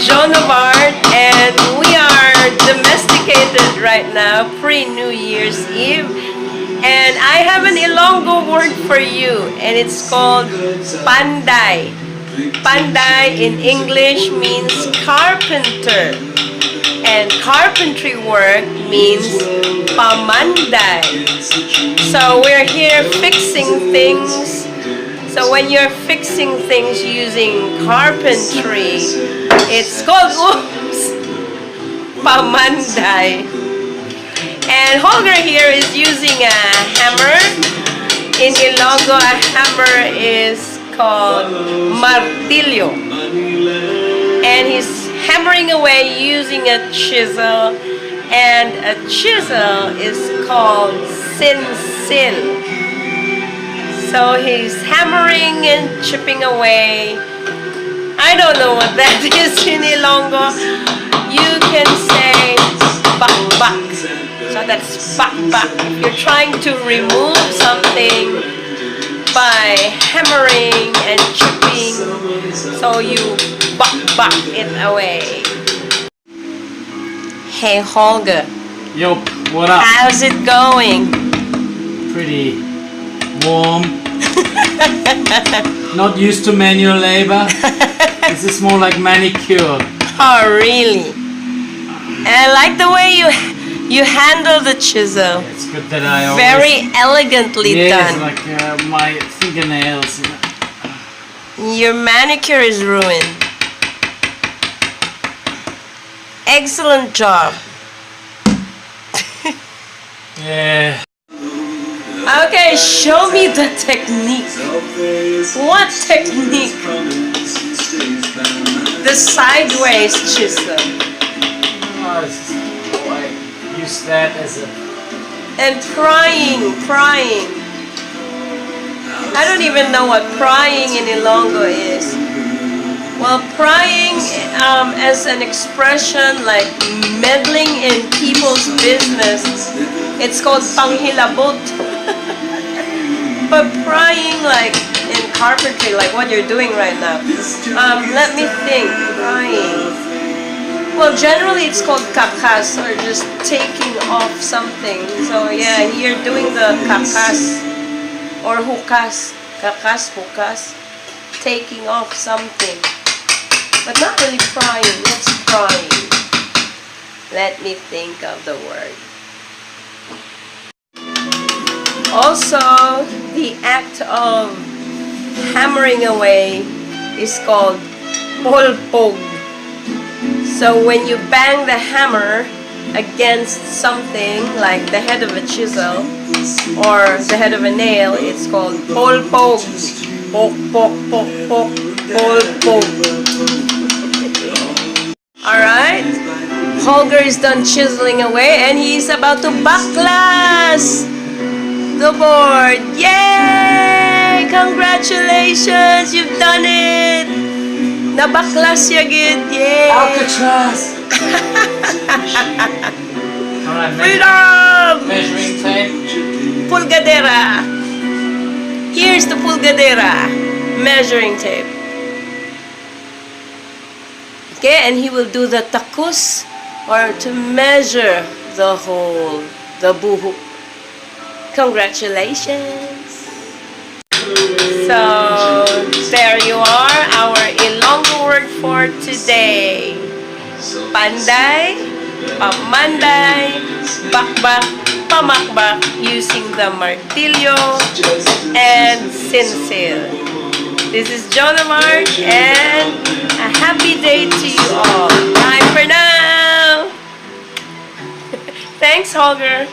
Joan of Art, and we are domesticated right now, pre-New Year's Eve. And I have an Ilonggo word for you, and it's called panday. Panday in English means carpenter, and carpentry work means pamanday. So we're here fixing things. So when you're fixing things using carpentry, it's called pamanday. And Holger here is using a hammer. In Ilonggo, a hammer is called martillo. And he's hammering away using a chisel. And a chisel is called sinsil. So he's hammering and chipping away. I don't know what that is in Ilonggo. You can say bakbak. So that's bakbak. If you're trying to remove something by hammering and chipping, so you bakbak it away. Hey Holger. Yo, what up? How's it going? Pretty warm. Not used to manual labor. This is more like manicure. Oh, really? And I like the way you handle the chisel. It's good that I always... Very elegantly done. like my fingernails. Your manicure is ruined. Excellent job. Yeah. Okay, show me the technique. What technique? The sideways chisel. I use that as a... And prying. I don't even know what prying in Ilonggo is. Well, prying as an expression like meddling in people's business, it's called panghilabot. But prying like in carpentry, like what you're doing right now, let me think, prying. Well, generally it's called kakas, or just taking off something. So yeah, you're doing the kakas or hukas. Kakas, hukas. Taking off something. But not really prying. What's prying? Let me think of the word. Also, the act of hammering away is called polpog. So when you bang the hammer against something like the head of a chisel or the head of a nail, it's called polpog. Pok, pok, pok, pok, polpog. Alright, Holger is done chiseling away and he's about to baklas the board. Yay! Congratulations! You've done it! Nabaklas siya gid. Yay! Alcatraz! Alright, Freedom! measuring tape. Pulgadera. Here's the pulgadera. Measuring tape. Okay, and he will do the takus, or to measure the hole, the buhok. Congratulations! So, there you are, our Ilonggo word for today. Panday, pamanday, bakbak, pamakbak, using the martillo and sinsil. This is Joan of Art, and a happy day to you all. Bye for now! Thanks, Holger.